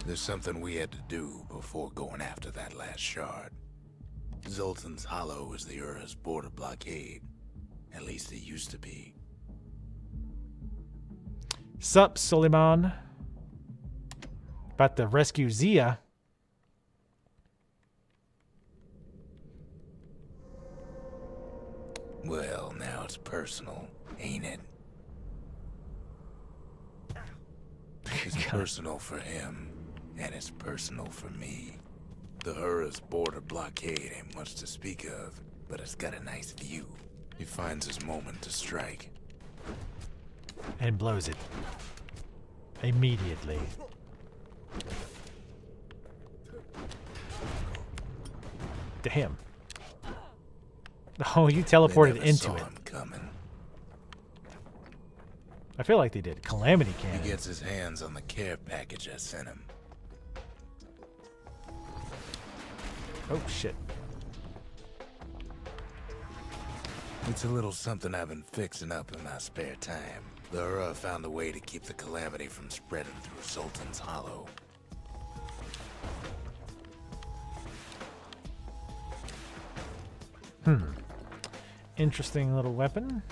There's something we had to do before going after that last shard. Zoltan's Hollow is the Ura's border blockade. At least it used to be. Sup, Suleiman? About to rescue Zia. Well, now it's personal, ain't it? It's personal for him, and it's personal for me. The Ura's border blockade ain't much to speak of, but it's got a nice view. He finds his moment to strike. And blows it. Immediately. Damn. Oh, you teleported into it. Him coming. I feel like they did. Calamity cannon. He gets his hands on the care package I sent him. Oh, shit. It's a little something I've been fixing up in my spare time. The Ura found a way to keep the calamity from spreading through Sultan's Hollow. Interesting little weapon.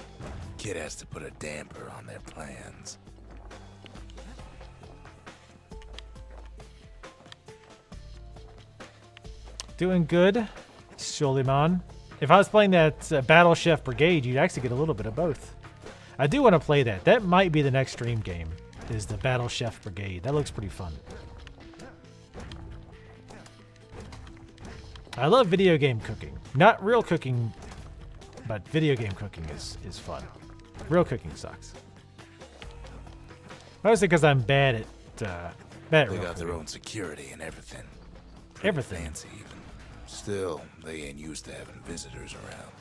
Kid has to put a damper on their plans. Doing good, Suleiman. If I was playing that Battle Chef Brigade, you'd actually get a little bit of both. I do want to play that. That might be the next stream game, is the Battle Chef Brigade. That looks pretty fun. I love video game cooking. Not real cooking, but video game cooking is fun. Real cooking sucks. Mostly because I'm bad at They real got their cooking. own security and everything. Pretty Everything. fancy even. Still, they ain't used to having visitors around.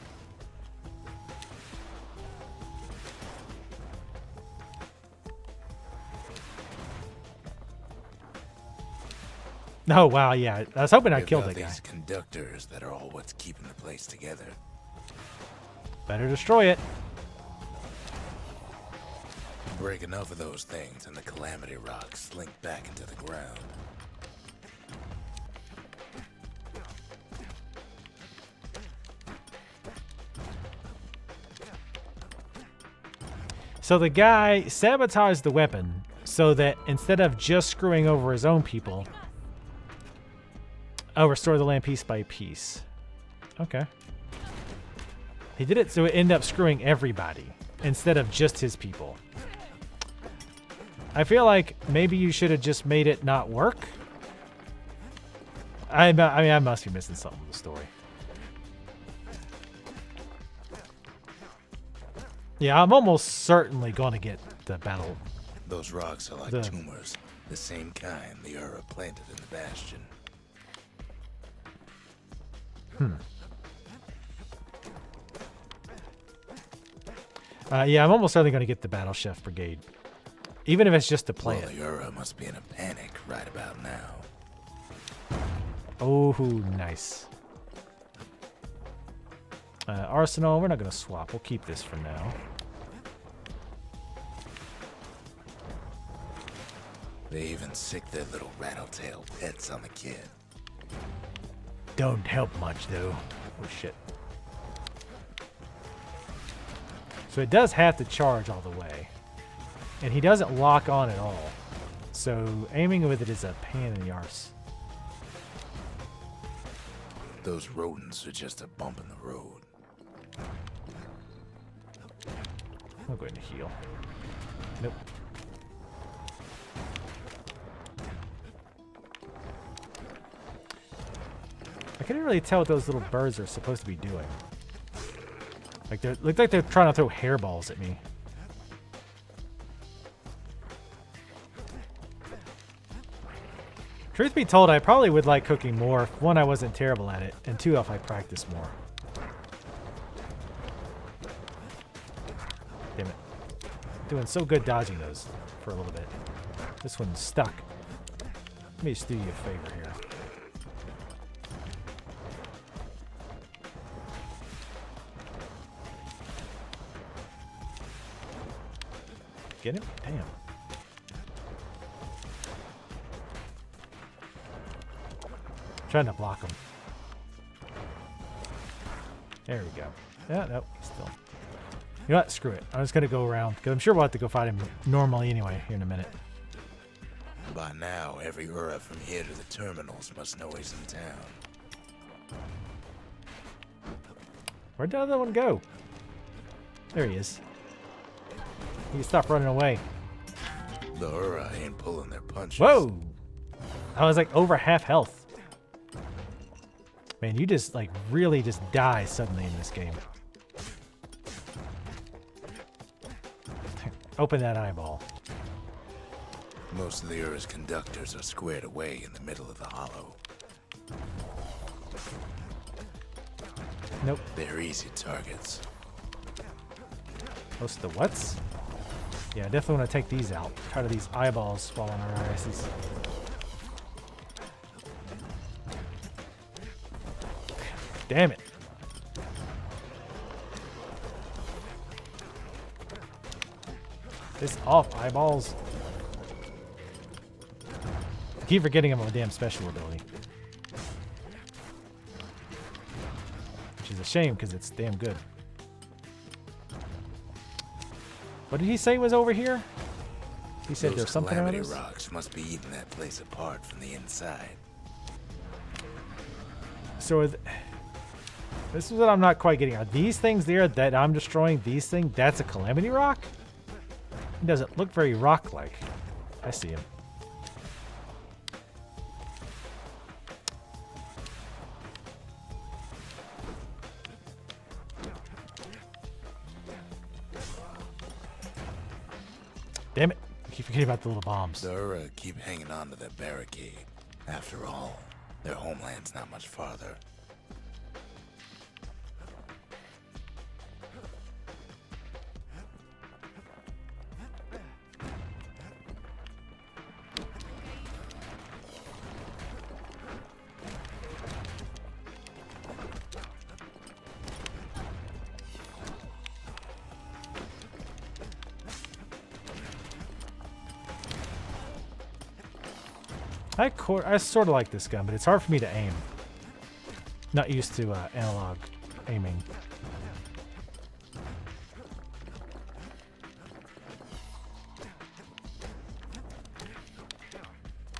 Oh, wow, yeah. I was hoping I They've killed got that guy. these conductors that are all what's keeping the place together. Better destroy it. Break enough of those things and the calamity rocks slink back into the ground. So the guy sabotaged the weapon so that instead of just screwing over his own people, restore the land piece by piece. Okay. He did it so it ended up screwing everybody instead of just his people. I feel like maybe you should have just made it not work. I mean, I must be missing something with the story. Yeah, I'm almost certainly going to get the battle. Those rocks are like tumors, the same kind the Ura planted in the Bastion. Yeah, I'm almost certainly going to get the Battle Chef Brigade. Even if it's just to play Well, it. the Ura must be in a panic right about now. Oh, nice. Arsenal, we're not going to swap. We'll keep this for now. They even sick their little rattletail pets on the kid. Don't help much, though. Oh, shit. So it does have to charge all the way. And he doesn't lock on at all. So aiming with it is a pain in the arse. Those rodents are just a bump in the road. I'm going to heal. Nope. I couldn't really tell what those little birds are supposed to be doing. Like they look like they're trying to throw hairballs at me. Truth be told, I probably would like cooking more if, one, I wasn't terrible at it, and two, if I practiced more. Damn it. Doing so good dodging those for a little bit. This one's stuck. Let me just do you a favor here. Get him? Damn. Trying to block him. There we go. Yeah, nope, still. You know what? Screw it. I'm just going to go around, because I'm sure we'll have to go fight him normally anyway here in a minute. By now, every Ura from here to the terminals must know he's in town. Where'd the other one go? There he is. He can stop running away. The Ura ain't pulling their punches. Whoa! I was like over half health. Man, you just like really just die suddenly in this game. Open that eyeball. Most of the Ura's conductors are squared away in the middle of the hollow. Nope. They're easy targets. Most of the what's? Yeah, I definitely want to take these out. Tired of these eyeballs falling on our asses. Damn it. This off, eyeballs. I keep forgetting I'm a damn special ability. Which is a shame because it's damn good. What did he say was over here? He said there's something around Calamity us? rocks must be eating that place apart from the inside. So this is what I'm not quite getting. Are these things there that I'm destroying? These things? That's a calamity rock? It doesn't look very rock-like. I see him. Damn it. I keep forgetting about the little bombs. The Ura keep hanging on to that barricade. After all, their homeland's not much farther. I sort of like this gun, but it's hard for me to aim. Not used to analog aiming.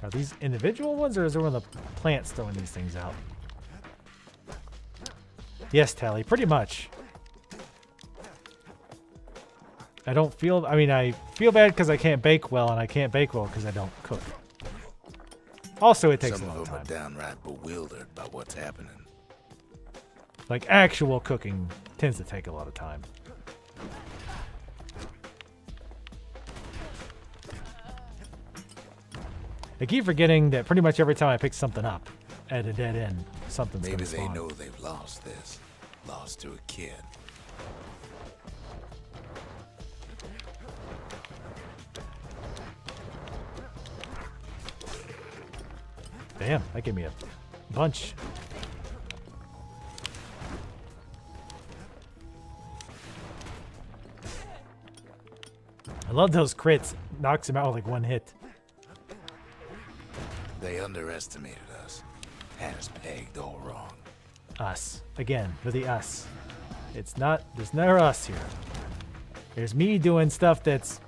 Are these individual ones, or is there one of the plants throwing these things out? Yes, Tally, pretty much. I don't feel... I mean, I feel bad because I can't bake well, and I can't bake well because I don't cook. Also, it takes Some a long of them time. are downright bewildered by what's happening. Like, actual cooking tends to take a lot of time. I keep forgetting that pretty much every time I pick something up at a dead end, something's Maybe gonna they spawn. know they've lost this. Lost to a kid. Damn, that gave me a bunch. I love those crits. Knocks him out with like one hit. They underestimated us. Had us pegged all wrong. Us. Again, for the us. It's not, there's never us here. There's me doing stuff that's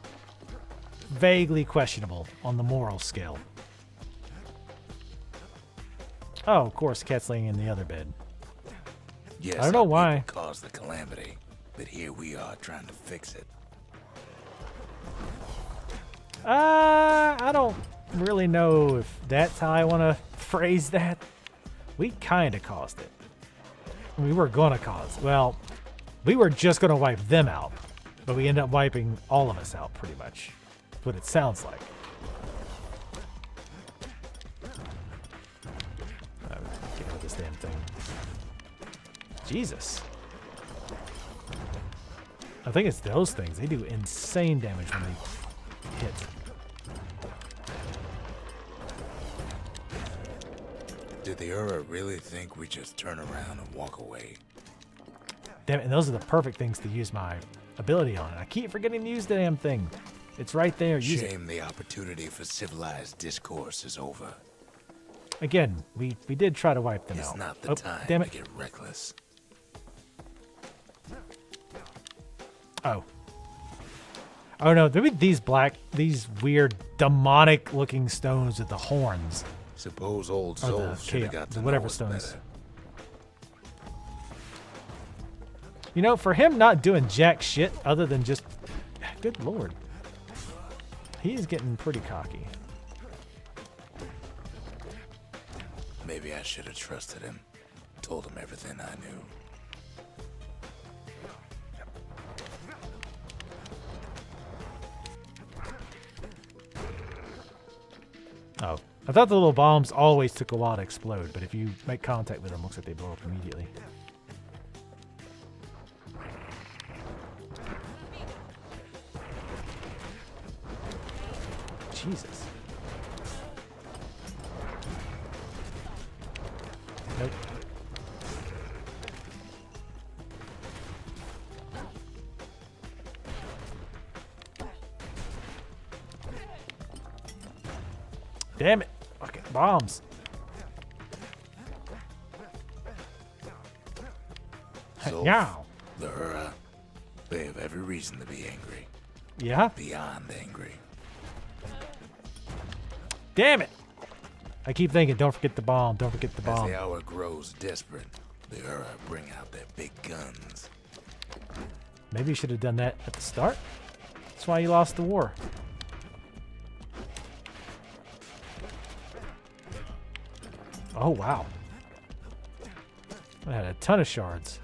vaguely questionable on the moral scale. Oh, of course, cat's laying in the other bed. Yes, I don't know our why. people caused the calamity, but here we are trying to fix it. I don't really know if that's how I want to phrase that. We kind of caused it. We were going to cause. Well, we were just going to wipe them out, but we ended up wiping all of us out, pretty much. That's what it sounds like. Get rid of this damn thing. Jesus. I think it's those things. They do insane damage when they hit. Did the Ura really think we just turn around and walk away? Damn it, and those are the perfect things to use my ability on. I keep forgetting to use the damn thing. It's right there. Use it. Shame the opportunity for civilized discourse is over. Again, we did try to wipe them It's out. not the Oh, time damn to it. get reckless. Oh. Oh no, maybe these weird demonic looking stones with the horns. Suppose old Or the souls should have chaos- got the to whatever know us stones. better. You know, for him not doing jack shit other than just... Good lord. He is getting pretty cocky. Maybe I should have trusted him. Told him everything I knew. Oh. I thought the little bombs always took a while to explode, but if you make contact with them, looks like they blow up immediately. Jesus. Nope. Damn it. Fucking bombs. So, Yeah. the Hura, they have every reason to be angry. Yeah? Beyond angry. Damn it. I keep thinking, don't forget the bomb. Don't forget the As bomb. the hour grows desperate, the Hura bring out their big guns. Maybe you should have done that at the start. That's why you lost the war. Oh, wow. I had a ton of shards.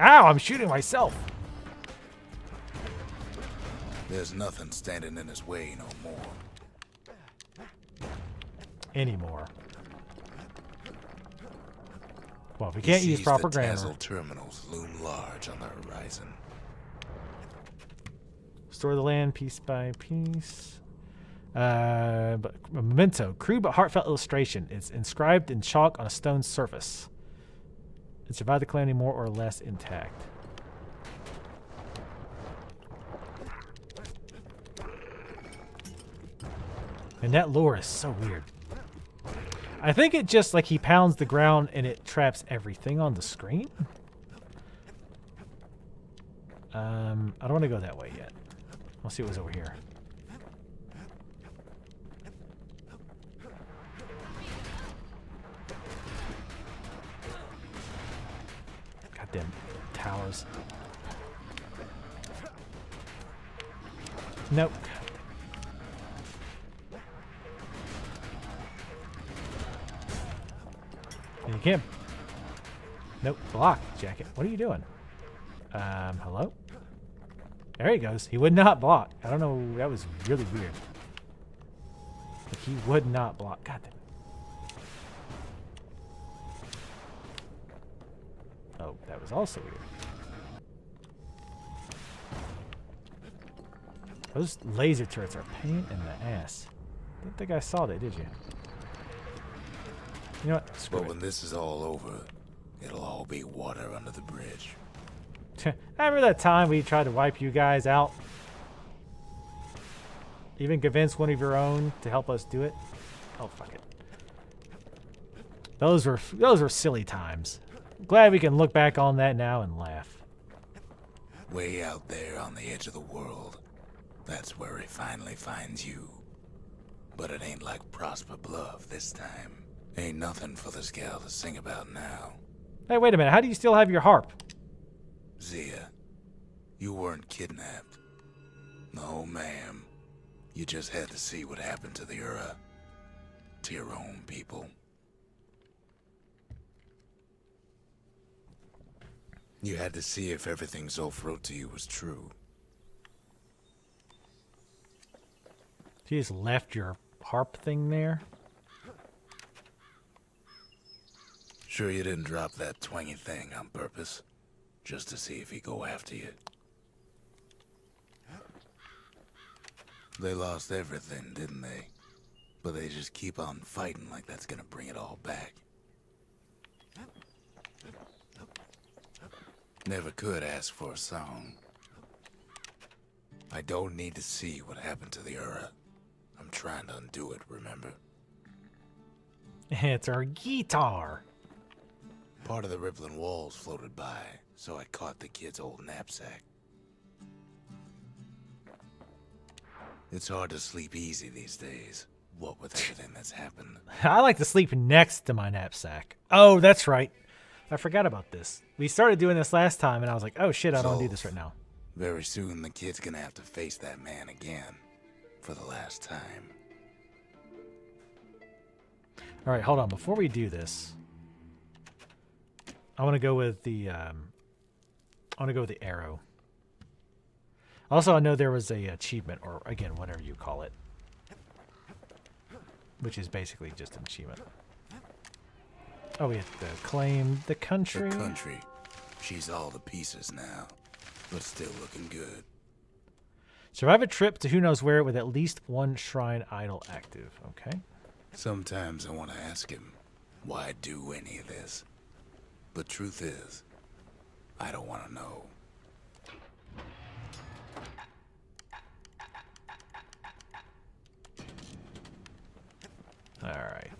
Ow, I'm shooting myself. There's nothing standing in his way no more. Anymore. Well, we can't use proper the grammar. Tassel terminals loom large on the horizon. Restore the land piece by piece. But a memento, crude but heartfelt illustration. It's inscribed in chalk on a stone surface. It survived the calamity more or less intact. And that lure is so weird. I think it just like he pounds the ground and it traps everything on the screen. I don't want to go that way yet. Let's see what was over here. Goddamn towers. Nope. And you can't. Nope. Block, jacket. What are you doing? Hello? There he goes. He would not block. I don't know. That was really weird. Like he would not block. God damn. Oh, that was also weird. Those laser turrets are a pain in the ass. Didn't think I saw that, did you? You know what? Screw But it. when this is all over, it'll all be water under the bridge. Remember that time we tried to wipe you guys out? Even convince one of your own to help us do it? Oh, fuck it. Those were silly times. Glad we can look back on that now and laugh. Way out there on the edge of the world, that's where he finally finds you. But it ain't like Prosper Bluff this time. Ain't nothing for this gal to sing about now. Hey, wait a minute. How do you still have your harp? Zia, you weren't kidnapped. No, ma'am. You just had to see what happened to the Ura. To your own people. You had to see if everything Zolf wrote to you was true. You just left your harp thing there? Sure you didn't drop that twangy thing on purpose? Just to see if he'd go after you? They lost everything, didn't they? But they just keep on fighting like that's gonna bring it all back. Never could ask for a song. I don't need to see what happened to the Ura. I'm trying to undo it, remember? It's our guitar. Part of the rippling walls floated by, so I caught the kid's old knapsack. It's hard to sleep easy these days, what with everything that's happened. I like to sleep next to my knapsack. Oh, that's right. I forgot about this. We started doing this last time, and I was like, oh shit, I don't do this right now. Very soon, the kid's gonna have to face that man again, for the last time. All right, hold on. Before we do this, I want to go with the arrow. Also, I know there was a achievement, or again, whatever you call it, which is basically just an achievement. Oh, we have to claim the country. The country. She's all to pieces now, but still looking good. Survive a trip to who knows where with at least one shrine idol active. Okay. Sometimes I want to ask him why I do any of this. But truth is, I don't want to know. All right.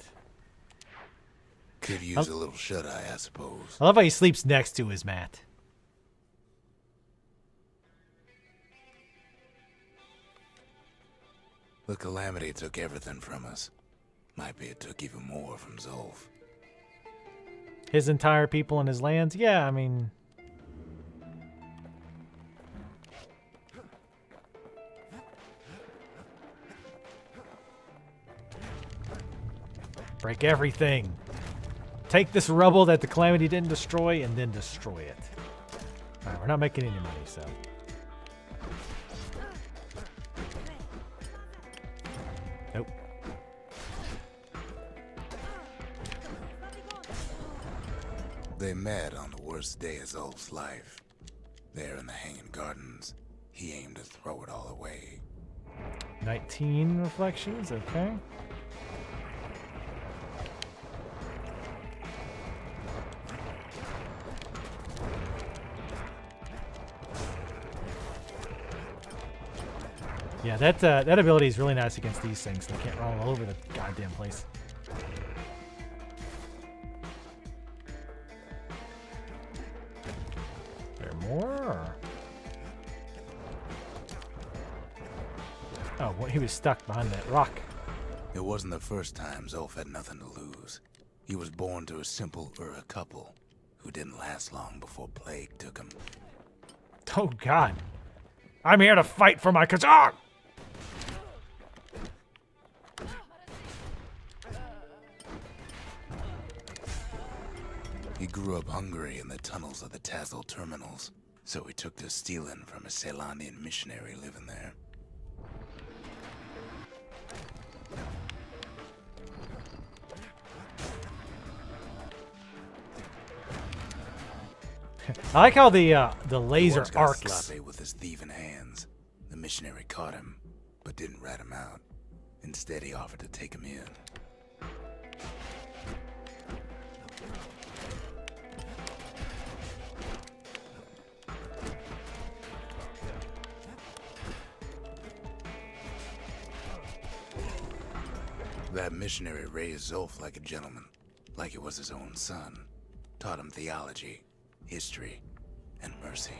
Could use a little shut-eye, I suppose. I love how he sleeps next to his mat. The Calamity took everything from us. Might be it took even more from Zulf. His entire people and his lands? Yeah, I mean... break everything. Take this rubble that the Calamity didn't destroy and then destroy it. Alright, we're not making any money, so... nope. They met on the worst day of Zulf's life. There in the Hanging Gardens, he aimed to throw it all away. 19 reflections, okay. Yeah, that ability is really nice against these things. They can't run all over the goddamn place. There more? Or... oh, well, he was stuck behind that rock. It wasn't the first time Zulf had nothing to lose. He was born to a simple Ura couple who didn't last long before plague took him. Oh, God. I'm here to fight for my Khazar! He grew up hungry in the tunnels of the Tazal terminals, so he took to stealing from a Ceylandian missionary living there. I like how the laser Once got arcs. sloppy with his thieving hands. The missionary caught him, but didn't rat him out. Instead, he offered to take him in. That missionary raised Zulf like a gentleman, like it was his own son. Taught him theology, history, and mercy.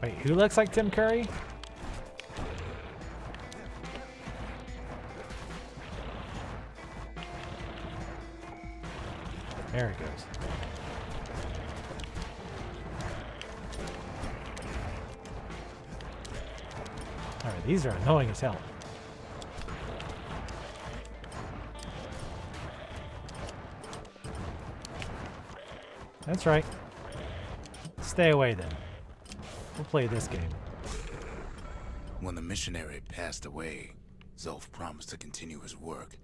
Wait, who looks like Tim Curry? There it goes. Alright, these are annoying as hell. That's right. Stay away then. We'll play this game. When the missionary passed away, Zulf promised to continue his work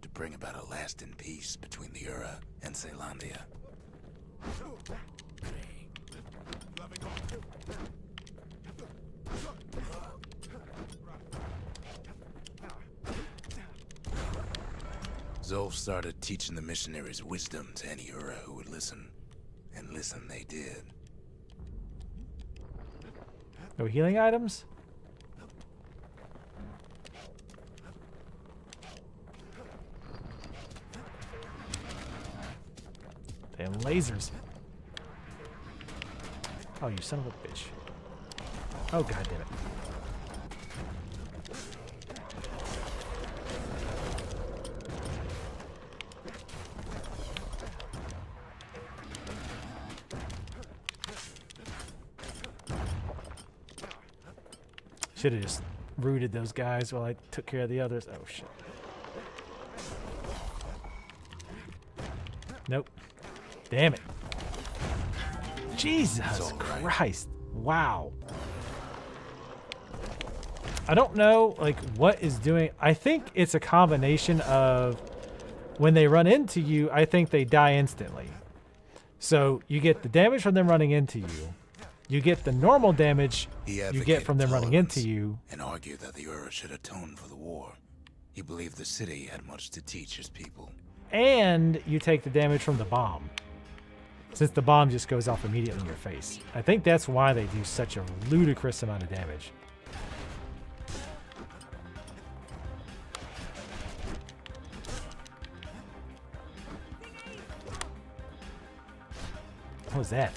to bring about a lasting peace between the Ura and Ceylandia. Zulf started teaching the missionaries wisdom to any Ura who would listen. And listen they did. No healing items? Damn lasers. Oh, you son of a bitch. Oh, god damn it. Should have just rooted those guys while I took care of the others. Oh, shit. Nope. Damn it. Jesus Christ. Wow. I don't know, like, what is doing... I think it's a combination of when they run into you, I think they die instantly. So you get the damage from them running into you. You get the normal damage you get from them running into you. And argued that the Ura should atone for the war. He believed the city had much to teach his people. And you take the damage from the bomb. Since the bomb just goes off immediately in your face. I think that's why they do such a ludicrous amount of damage. What was that?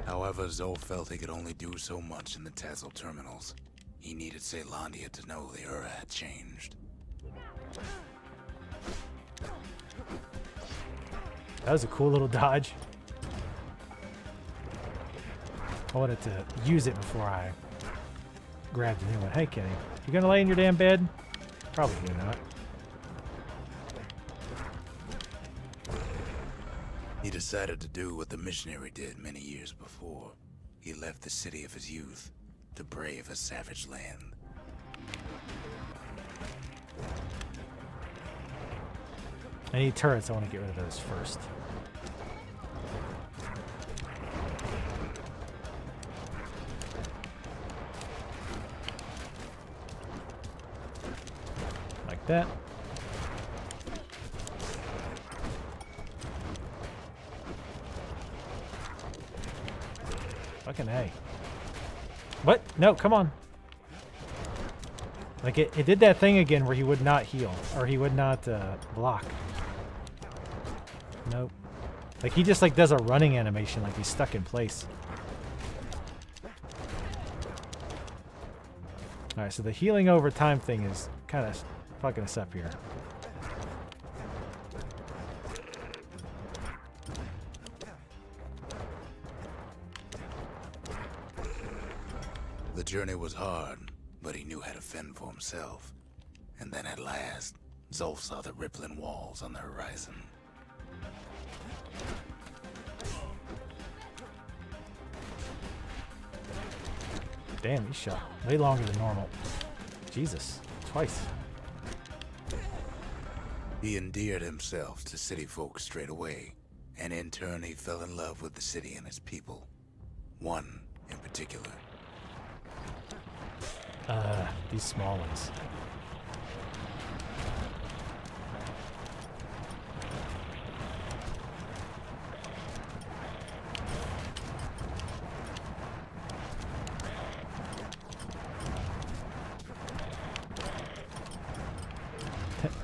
However, Zolf felt he could only do so much in the Tassel terminals. He needed Caelondia to know the Ura had changed. That was a cool little dodge. I wanted to use it before I grabbed a new one. Hey, Kenny, you gonna lay in your damn bed? Probably you're not. He decided to do what the missionary did many years before. He left the city of his youth to brave a savage land. I need turrets. I want to get rid of those first. Like that. Fucking A. What? No, come on. Like, it did that thing again where he would not heal. Or he would not block. Nope. Like, he just, like, does a running animation like he's stuck in place. Alright, so the healing over time thing is kind of fucking us up here. The journey was hard, but he knew how to fend for himself. And then at last, Zolf saw the rippling walls on the horizon. Damn, he shot way longer than normal. Jesus, twice. He endeared himself to city folk straight away, and in turn he fell in love with the city and its people. One in particular. These small ones.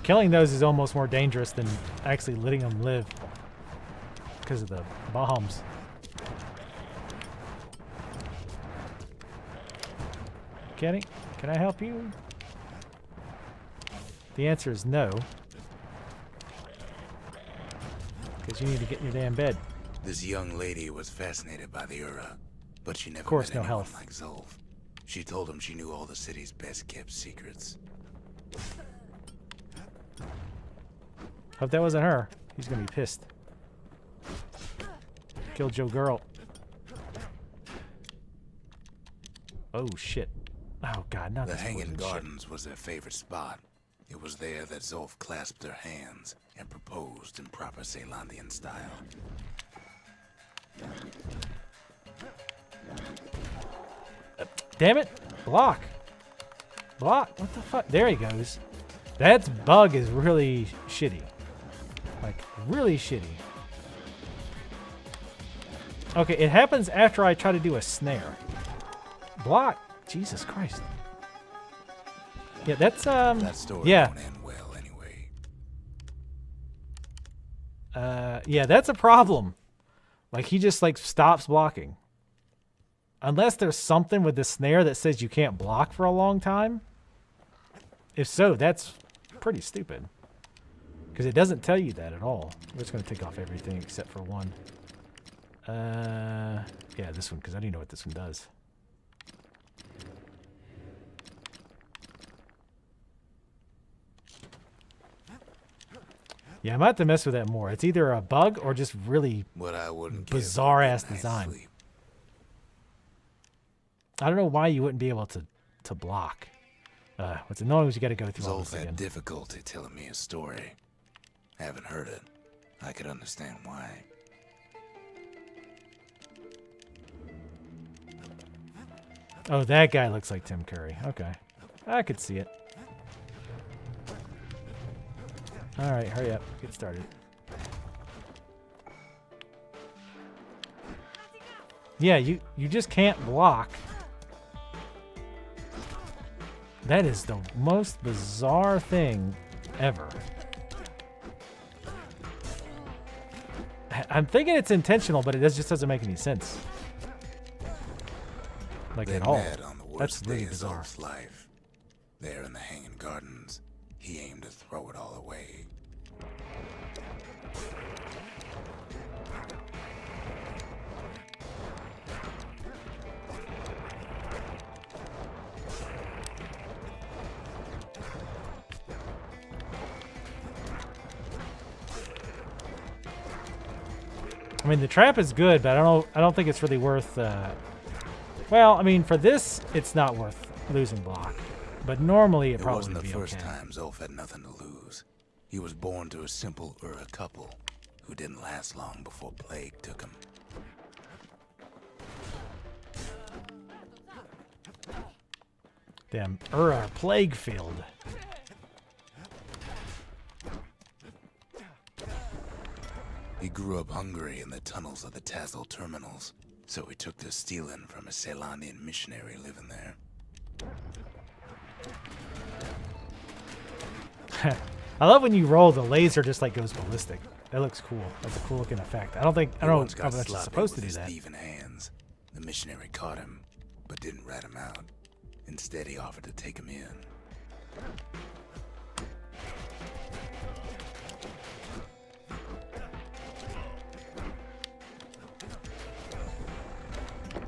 Killing those is almost more dangerous than actually letting them live because of the bombs. Kenny, can I help you? The answer is no. Because you need to get in your damn bed. This young lady was fascinated by the Ura, but she never Of course, met no anyone health. like Zolf. She told him she knew all the city's best-kept secrets. Hope that wasn't her. He's gonna be pissed. Killed Joe Girl. Oh shit. Oh god, not The this Hanging poison Gardens was their favorite spot. It was there that Zolf clasped her hands and proposed in proper Caelondian style. Damn it! Block! Block! What the fuck? There he goes. That bug is really shitty. Like, really shitty. Okay, it happens after I try to do a snare. Block. Jesus Christ. Yeah, that's That story yeah. won't end well anyway. Yeah, that's a problem. Like he just like stops blocking. Unless there's something with the snare that says you can't block for a long time. If so, that's pretty stupid. Because it doesn't tell you that at all. We're just going to take off everything except for one. Yeah, this one, because I don't know what this one does. Yeah, I might have to mess with that more. It's either a bug or just really What I wouldn't bizarre ass give a good night's design. sleep. I don't know why you wouldn't be able to block. What's annoying is you got to go through all Zolf this again. had difficulty telling me his story. Haven't heard it. I could understand why. Oh, that guy looks like Tim Curry. Okay. I could see it. All right, hurry up. Get started. Yeah, you just can't block. That is the most bizarre thing ever. I'm thinking it's intentional, but it just doesn't make any sense. Like They at all. met on the worst That's really day of bizarre. Zolf's life. There in the Hanging Gardens, he aimed to throw it all away. I mean, the trap is good, but I don't think it's really worth. Well, I mean, for this, it's not worth losing block. But normally, it It probably wasn't would the be first okay. time Zolf had nothing to lose. He was born to a simple Ura couple who didn't last long before plague took him. Damn, Ura plague field. He grew up hungry in the tunnels of the Tassel terminals, so he took to stealing from a Ceylonian missionary living there. I love when you roll, the laser just like goes ballistic. That looks cool. That's a cool looking effect. I don't He know once how got much it's sloppy supposed to with do his that. thieving hands. The missionary caught him, but didn't rat him out. Instead, he offered to take him in.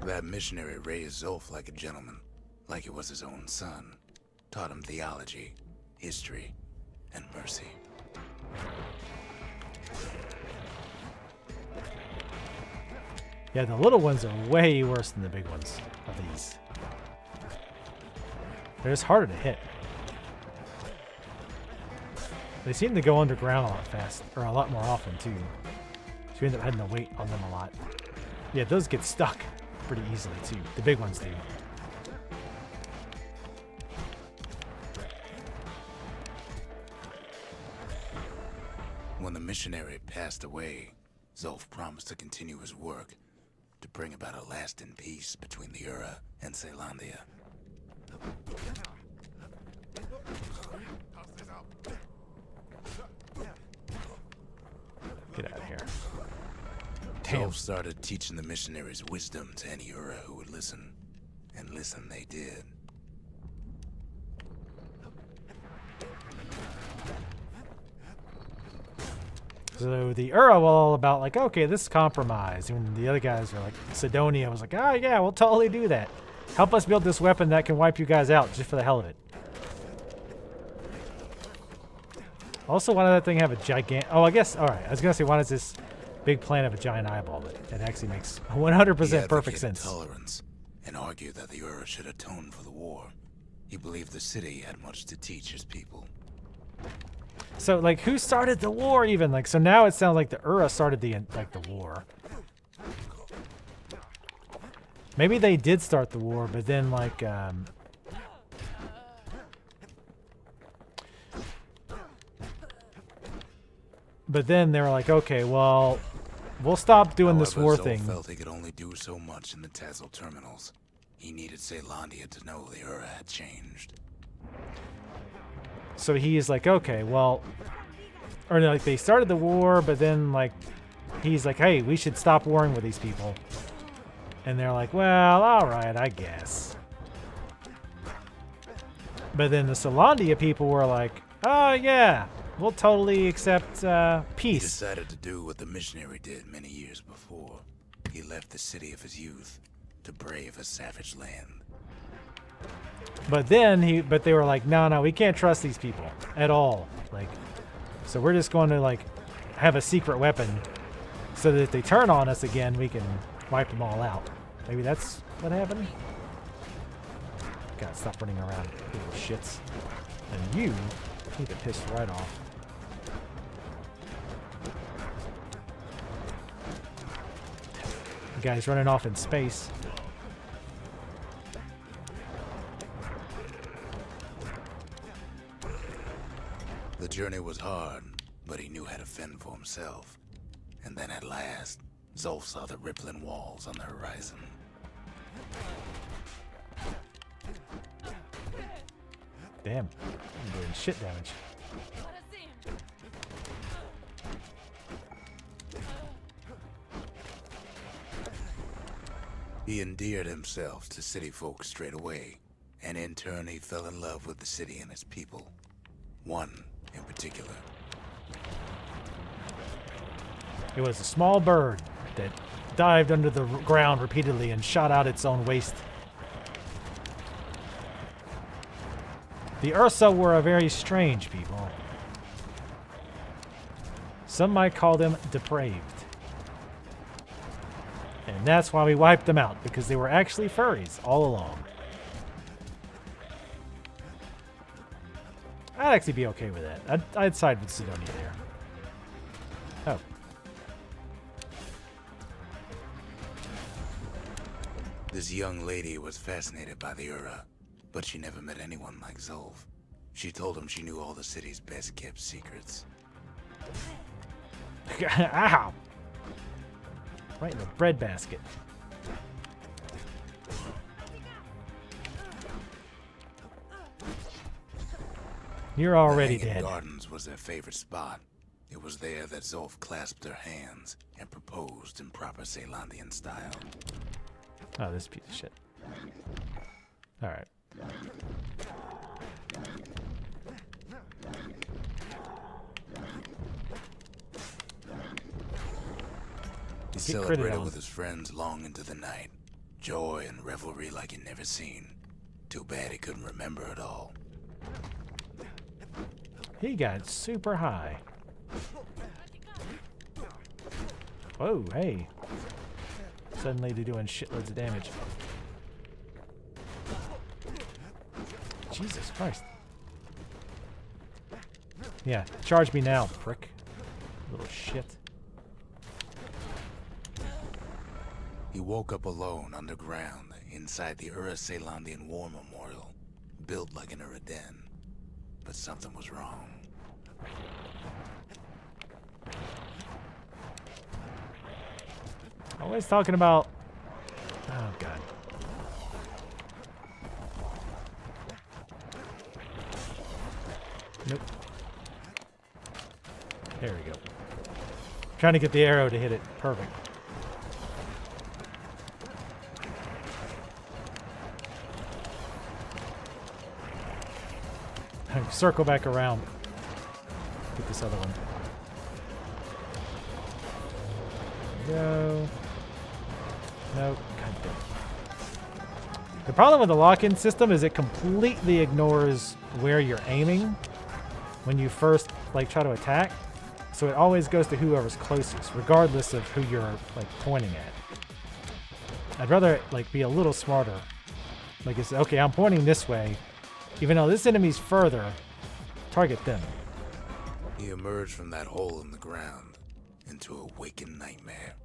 That missionary raised Zolf like a gentleman, like it was his own son. Taught him theology, history, and mercy. Yeah, the little ones are way worse than the big ones of these. They're just harder to hit. They seem to go underground a lot fast, or a lot more often too. So you end up having to wait on them a lot. Yeah, those get stuck pretty easily too. The big ones do. When the missionary passed away, Zolf promised to continue his work to bring about a lasting peace between the Ura and Ceylondia. Get out of here. Zolf started teaching the missionaries wisdom to any Ura who would listen, and listen they did. So the Ura were all about like, okay, this is compromise. And the other guys were like, Sidonia was like, oh yeah, we'll totally do that. Help us build this weapon that can wipe you guys out just for the hell of it. Also, why does that thing have a gigantic... Oh, I guess... Alright, I was going to say, why does this big plant have a giant eyeball? But it actually makes 100% perfect sense. Tolerance and argued that the Ura should atone for the war. He believed the city had much to teach his people. So, like, who started the war even? Like, so now it sounds like the Ura started the war. Maybe they did start the war, but then, like, but then they were like, okay, well, we'll stop doing this war Zolf thing. felt he could only do so much in the Tassel terminals. He needed Caelondia to know the Ura had changed. So he's like, okay, well, or like they started the war, but then like he's like, hey, we should stop warring with these people. And they're like, well, all right, I guess. But then the Caelondia people were like, oh yeah, we'll totally accept He peace. decided to do what the missionary did many years before. He left the city of his youth to brave a savage land. But then but they were like, no, we can't trust these people at all. Like, so we're just going to like have a secret weapon so that if they turn on us again, we can wipe them all out. Maybe that's what happened. God, stop running around, you little shits. And you need to piss right off. The guy's running off in space. The journey was hard, but he knew how to fend for himself. And then at last, Zolf saw the rippling walls on the horizon. Damn, I'm doing shit damage. He endeared himself to city folk straight away, and in turn he fell in love with the city and its people. One in particular. It was a small bird that dived under the ground repeatedly and shot out its own waste. The Ursa were a very strange people. Some might call them depraved. And that's why we wiped them out, because they were actually furries all along. I'd actually be okay with that. I'd side with Sidonia there. Oh. This young lady was fascinated by the Ura, but she never met anyone like Zolf. She told him she knew all the city's best kept secrets. Ow! Right in the breadbasket. You're already The Hanging dead. Gardens was their favorite spot. It was there that Zolf clasped her hands and proposed in proper Caelondian style. Oh, this piece of shit. Alright. He Get critted celebrated on. with his friends long into the night. Joy and revelry like he'd never seen. Too bad he couldn't remember it all. He got super high. Whoa, hey. Suddenly they're doing shitloads of damage. Jesus Christ. Yeah, charge me now, prick. Little shit. He woke up alone underground inside the Ura Caelondian War Memorial, built like an Ura den. But something was wrong. Always talking about... Oh, God. Nope. There we go. Trying to get the arrow to hit it. Perfect. Circle back around. Get this other one. There we go. Nope. God damn. The problem with the lock-in system is it completely ignores where you're aiming when you first like try to attack. So it always goes to whoever's closest, regardless of who you're like pointing at. I'd rather like be a little smarter. Like it's okay, I'm pointing this way. Even though this enemy's further, target them. He emerged from that hole in the ground into a waking nightmare.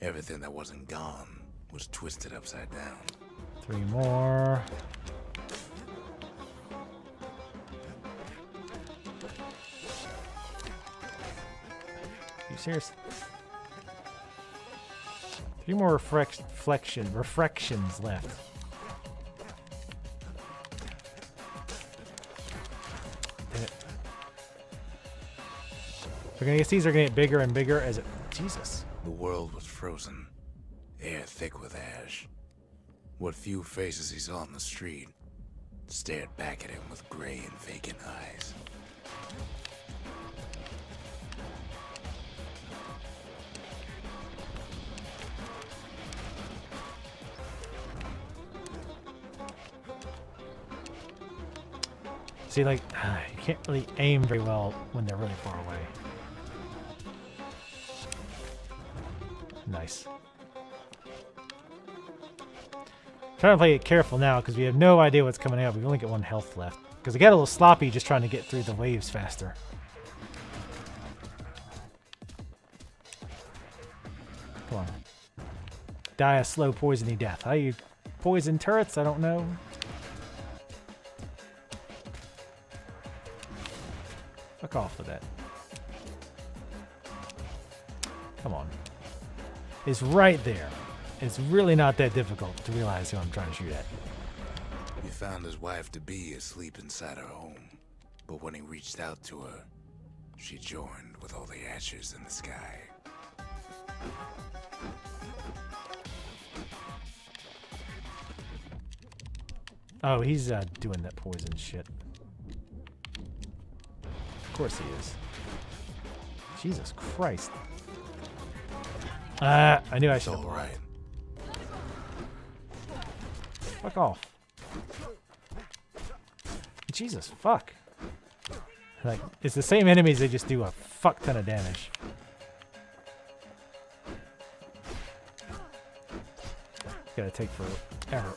Everything that wasn't gone was twisted upside down. 3 more. You serious? 3 more refractions left. We're gonna guess these are gonna get bigger and bigger as it. Jesus. The world was frozen, air thick with ash. What few faces he saw on the street stared back at him with gray and vacant eyes. See, like, you can't really aim very well when they're really far away. Nice. Trying to play it careful now because we have no idea what's coming out. We only get 1 health left. Because I got a little sloppy just trying to get through the waves faster. Come on. Die a slow poisony death. How you poison turrets? I don't know. Fuck off with that. Come on. It's right there. It's really not that difficult to realize who I'm trying to shoot at. He found his wife to be asleep inside her home, but when he reached out to her, she joined with all the ashes in the sky. Oh, he's doing that poison shit. Of course he is. Jesus Christ. I knew I It's should have. all right. Fuck off. Jesus, fuck. Like, it's the same enemies, they just do a fuck ton of damage. It's gonna take forever.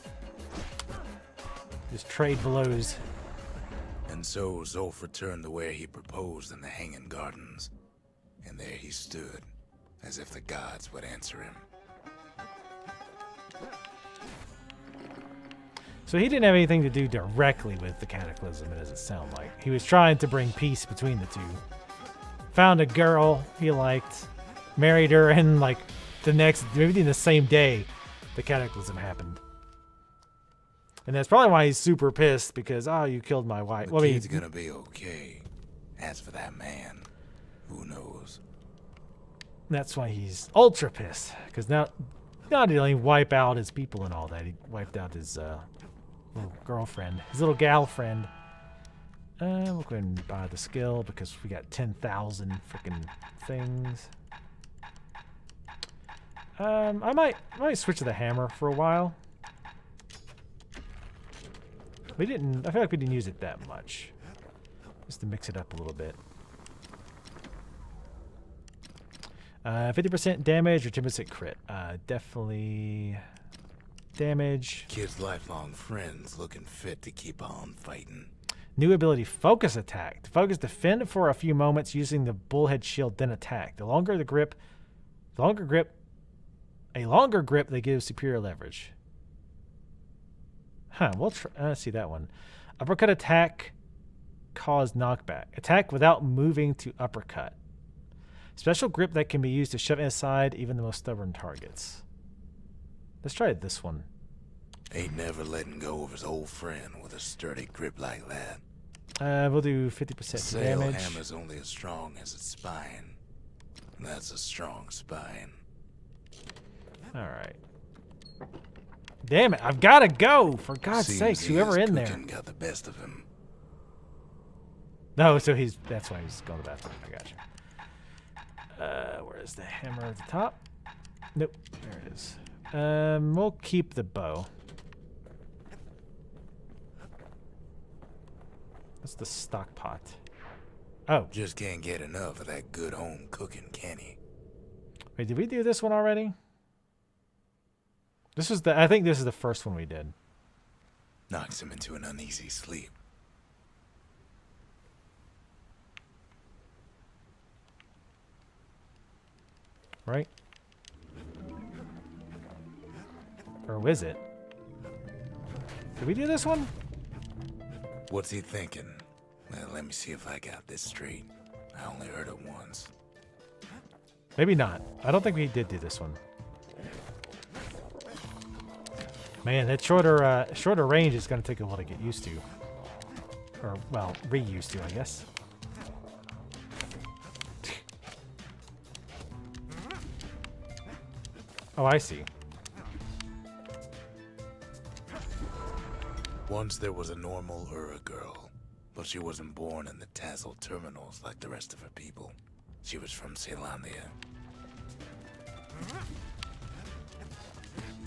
Just trade blows. And so Zolf returned to where he proposed in the Hanging Gardens. And there he stood, as if the gods would answer him. So he didn't have anything to do directly with the Cataclysm, it doesn't sound like. He was trying to bring peace between the two. Found a girl he liked, married her, and like the next, maybe the same day, the Cataclysm happened. And that's probably why he's super pissed, because, oh, you killed my wife. The Well, I mean, kid's gonna be okay. As for that man, who knows? that's why he's ultra pissed, because now not only wipe out his people and all that, he wiped out his little girlfriend, his little gal friend. We'll go ahead and buy the skill because we got 10,000 freaking things. I might switch to the hammer for a while. I feel like we didn't use it that much. Just to mix it up a little bit. 50% damage or 10% crit. Definitely damage. Kid's lifelong friends looking fit to keep on fighting. New ability, focus attack. To focus, defend for a few moments using the bullhead shield, then attack. A longer grip, they give superior leverage. Huh, we'll see that one. Uppercut attack, cause knockback. Attack without moving to uppercut. Special grip that can be used to shove aside even the most stubborn targets. Let's try this one. Ain't never letting go of his old friend with a sturdy grip like that. We'll do 50% Sail damage. hammer's only as strong as its spine. That's a strong spine. Alright. Damn it, I've gotta go! For God's Seems sakes, whoever his in there. cooking got the best of him. No, so that's why he's going to the bathroom. I got you. Where is the hammer at the top? Nope, there it is. We'll keep the bow. What's the stock pot? Oh, Just can't get enough of that good home cooking, can he? wait, did we do this one already? I think this is the first one we did. Knocks him into an uneasy sleep. Right? Or was it? Did we do this one? What's he thinking? Well, let me see if I got this straight. I only heard it once. Maybe not. I don't think we did do this one. Man, that shorter range is going to take a while to get used to. Or, well, re-used to, I guess. Oh, I see. Once there was a normal Ura girl, but she wasn't born in the Tassel terminals like the rest of her people. She was from Celandia.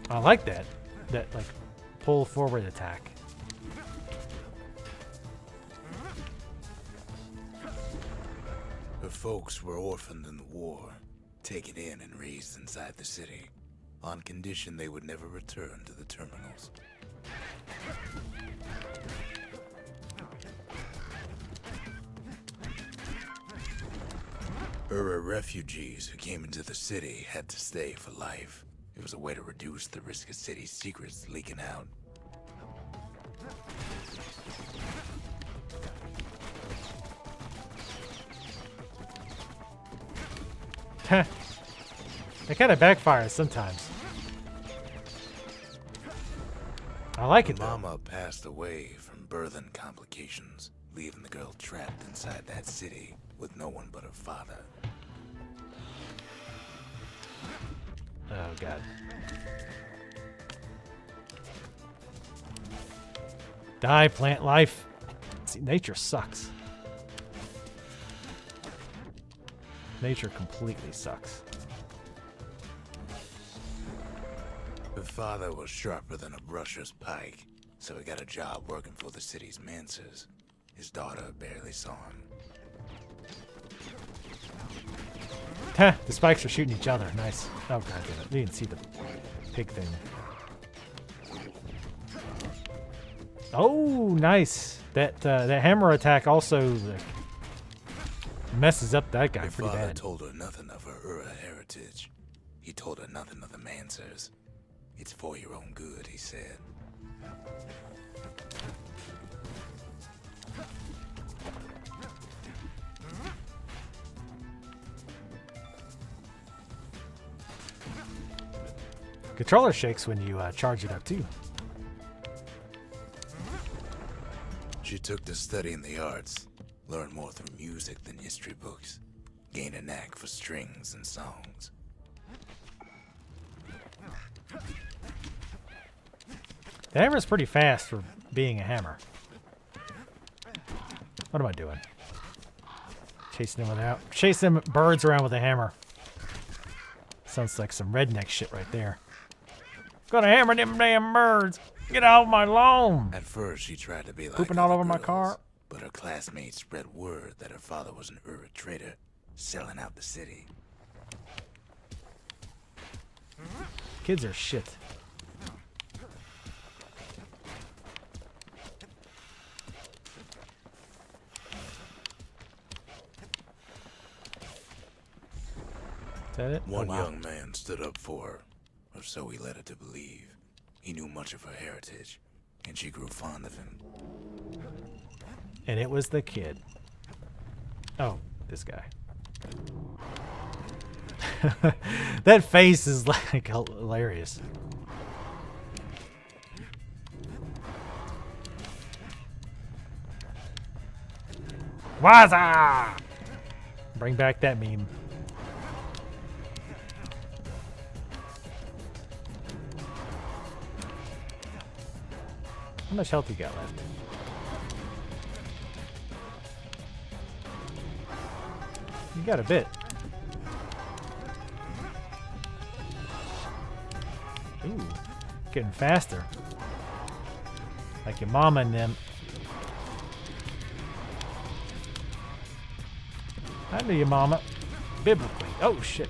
I like that. That, like, pull forward attack. Her folks were orphaned in the war, taken in and raised inside the city, on condition they would never return to the terminals. Ura refugees who came into the city had to stay for life. It was a way to reduce the risk of city secrets leaking out. It kind of backfires sometimes. I like it though. Mama passed away from birthing complications, leaving the girl trapped inside that city with no one but her father. Oh god. Die, plant life. See, nature sucks. Nature completely sucks. Her father was sharper than a brusher's pike, so he got a job working for the city's mancers. His daughter barely saw him. Heh, the spikes are shooting each other. Nice. Oh god damn it. You didn't see the pig thing. Oh, nice. That hammer attack also messes up that guy Her pretty father bad. told her nothing of her Ura heritage. He told her nothing of the mancers. It's for your own good, he said. Controller shakes when you charge it up too. She took to studying the arts, learned more through music than history books, gained a knack for strings and songs. The hammer's pretty fast for being a hammer. What am I doing? Chasing them birds around with a hammer. Sounds like some redneck shit right there. Gonna hammer them damn birds. Get off my lawn. At first, she tried to be like Pooping all other over my girls, car. but her classmates spread word that her father was an Ura trader, selling out the city. Kids are shit. Is that it? One Oh, wow. young man stood up for her, or so he led her to believe. He knew much of her heritage, and she grew fond of him. And it was the kid. Oh, this guy. That face is like hilarious. Waza! Bring back that meme. How much health you got left? You got a bit. Ooh, getting faster. Like your mama and them. I knew your mama. Biblically. Oh, shit.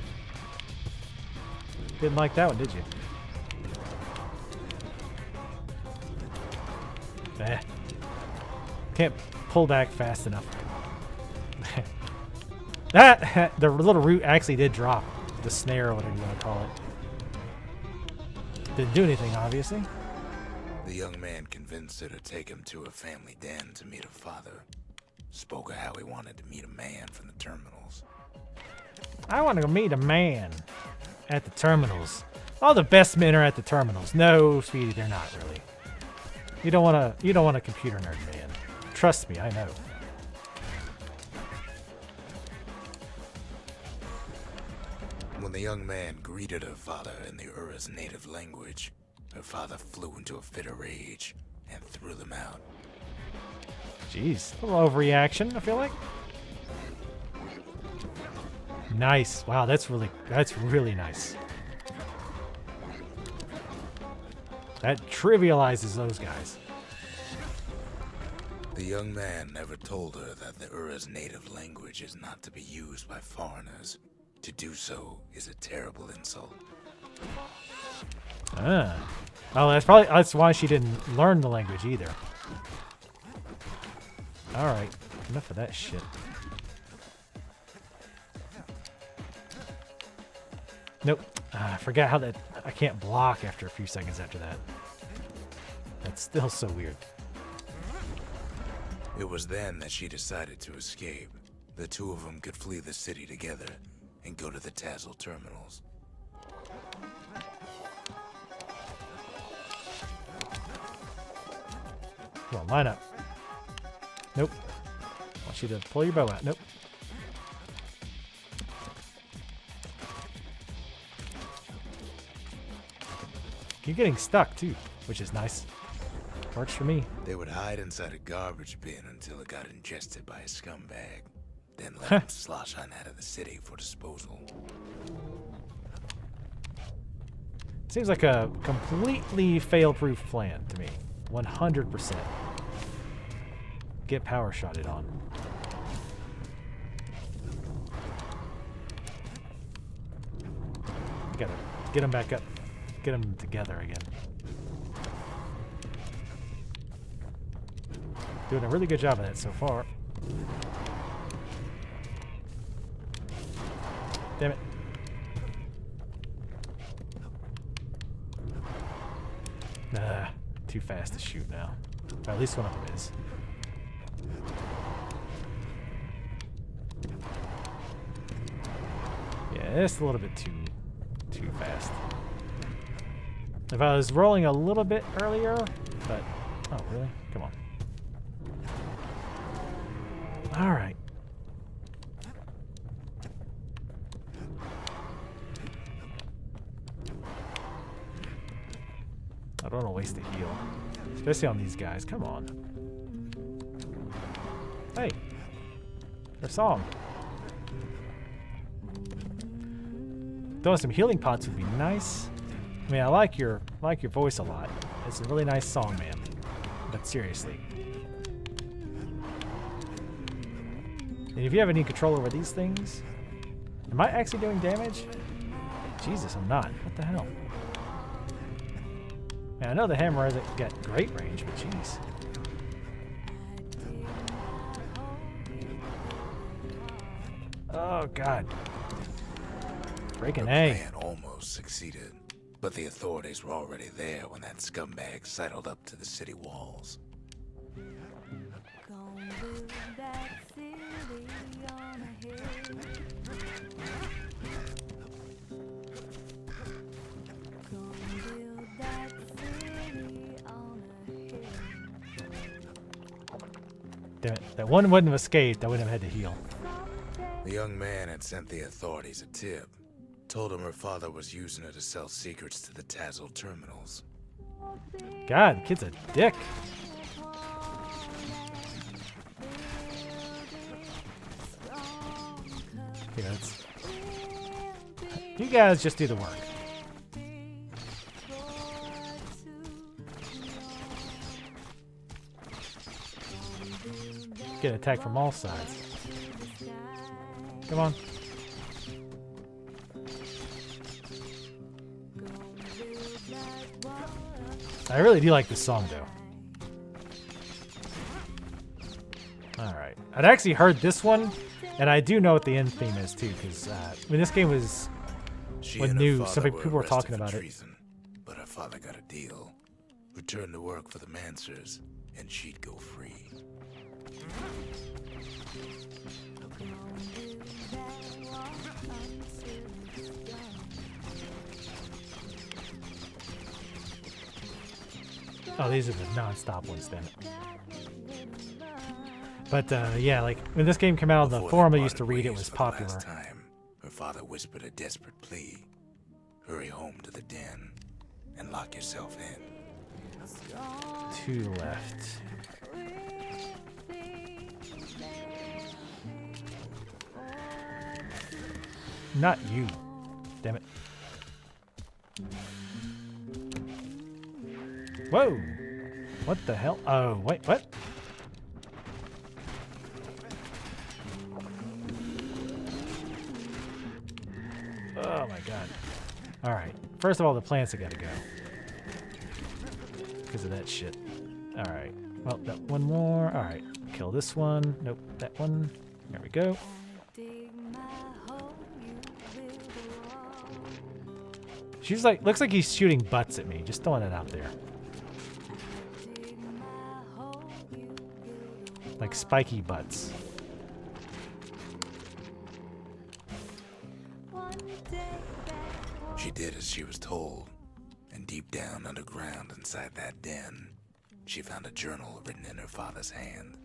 Didn't like that one, did you? Can't pull back fast enough. That the little root actually did drop. The snare or whatever you want to call it. Didn't do anything, obviously. The young man convinced her to take him to a family den to meet her father. Spoke of how he wanted to meet a man from the terminals. I want to meet a man at the terminals. All the best men are at the terminals. No, sweetie, they're not really. You don't want a computer nerd man. Trust me, I know. When the young man greeted her father in the Ura's native language, her father flew into a fit of rage and threw them out. Jeez, a little overreaction, I feel like. Nice. Wow, that's really nice. That trivializes those guys. The young man never told her that the Ura's native language is not to be used by foreigners. To do so is a terrible insult. Ah. Oh, that's why she didn't learn the language either. Alright, enough of that shit. Nope. I forgot how that... I can't block after a few seconds after that. That's still so weird. It was then that she decided to escape. The two of them could flee the city together and go to the Tassel terminals. Come on, line up. Nope. I want you to pull your bow out. Nope. Keep getting stuck, too, which is nice. Works for me. They would hide inside a garbage bin until it got ingested by a scumbag. Then let him slosh on out of the city for disposal. Seems like a completely fail-proof plan to me. 100%. Get power shotted on. Gotta get them back up. Get them together again. Doing a really good job of that so far. Damn it. Too fast to shoot now. Or at least one of them is. Yeah, it's a little bit too fast. If I was rolling a little bit earlier, but... Oh, really? Come on. Alright. I don't want to waste a heal. Especially on these guys. Come on. Hey. Their song. Throwing some healing pots would be nice. I mean, I like your voice a lot. It's a really nice song, man. But seriously. And if you have any control over these things... Am I actually doing damage? Jesus, I'm not. What the hell? Man, I know the hammer hasn't got great range, but jeez. Oh, God. Freaking A. Plan almost succeeded, but the authorities were already there when that scumbag sidled up to the city walls. Damn it. That one wouldn't have escaped. I wouldn't have had to heal. The young man had sent the authorities a tip. Told him her father was using her to sell secrets to the Tassel terminals. God, the kid's a dick. Okay, that's... You guys just do the work. Get attacked from all sides. Come on. I really do like this song, though. Alright. I'd actually heard this one, and I do know what the end theme is, too, because when this game was new, some people were talking about it. But her father got a deal. Returned to work for the Mansers, and she'd go free. Oh, these are the non-stop ones then. But yeah, like when this game came out on the forum I used to read, it was popular. Time, her father whispered a desperate plea. Hurry home to the den and lock yourself in. 2 left. Not you. Damn it. Whoa! What the hell? Oh, wait, what? Oh my god. Alright. First of all, the plants have got to go. Because of that shit. Alright. Well, that one more. Alright. Kill this one. Nope, that one. There we go. She's like, looks like he's shooting butts at me. Just throwing it out there. Like spiky butts. She did as she was told, and deep down underground inside that den, she found a journal written in her father's hand.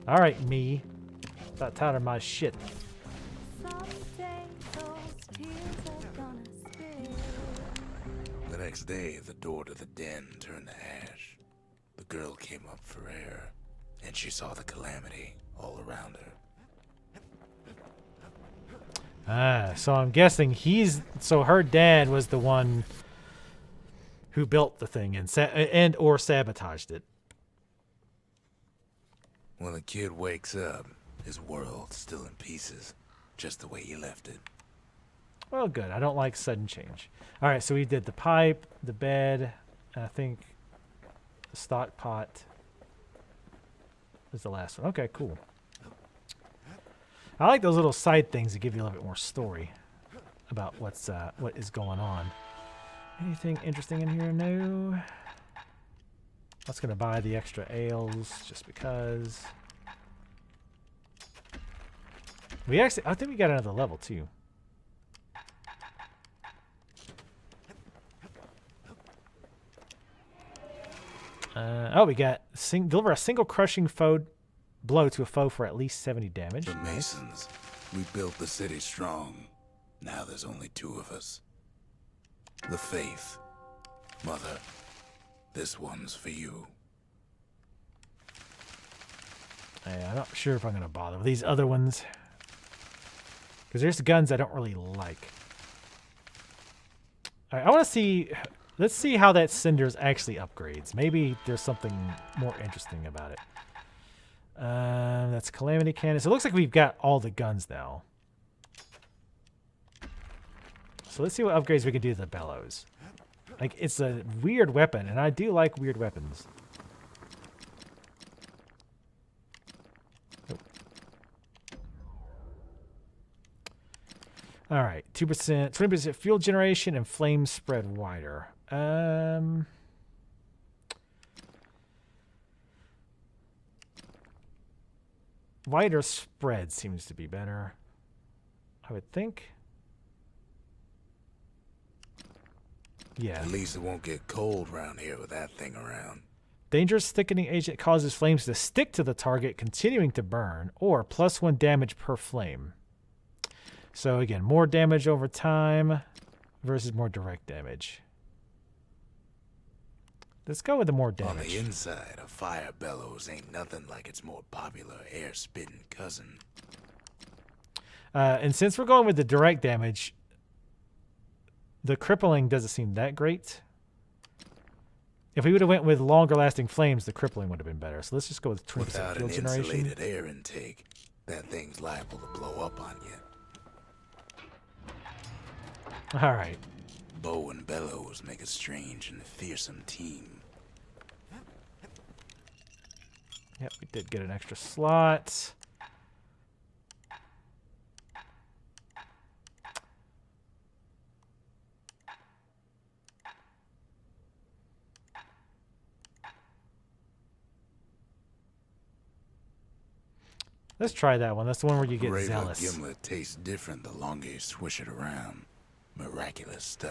All right, me. About tired of my shit. The next day, the door to the den turned to ash. The girl came up for air, and she saw the calamity all around her. So I'm guessing so her dad was the one who built the thing and or sabotaged it. When the kid wakes up, his world's still in pieces, just the way he left it. Well, good. I don't like sudden change. All right, so we did the pipe, the bed, and I think the stock pot was the last one. Okay, cool. I like those little side things that give you a little bit more story about what is going on. Anything interesting in here? No. I was gonna buy the extra ales just because. I think we got another level too. We got deliver a single crushing blow to a foe for at least 70 damage. The Masons, we built the city strong. Now there's only 2 of us. The Faith. Mother, this one's for you. I'm not sure if I'm going to bother with these other ones. Because there's guns I don't really like. All right, I want to see... Let's see how that Cinders actually upgrades. Maybe there's something more interesting about it. That's Calamity Cannon. So it looks like we've got all the guns now. So let's see what upgrades we can do to the Bellows. Like, it's a weird weapon, and I do like weird weapons. Oh. All right, 2%, 20% fuel generation, and flames spread wider. Wider spread seems to be better, I would think. Yeah. At least it won't get cold around here with that thing around. Dangerous thickening agent causes flames to stick to the target, continuing to burn, or +1 damage per flame. So again, more damage over time versus more direct damage. Let's go with the more damage. On the inside, a fire bellows ain't nothing like its more popular air-spitting cousin. And since we're going with the direct damage, the crippling doesn't seem that great. If we would have went with longer lasting flames, the crippling would have been better. So let's just go with 20% Without fuel an generation. insulated air intake, that thing's liable to blow up on you. All right. Bow and bellows make a strange and fearsome team. Yep, we did get an extra slot. Let's try that one. That's the one where you get Graver zealous. Gimlet tastes different the longer you swish it around. Miraculous stuff.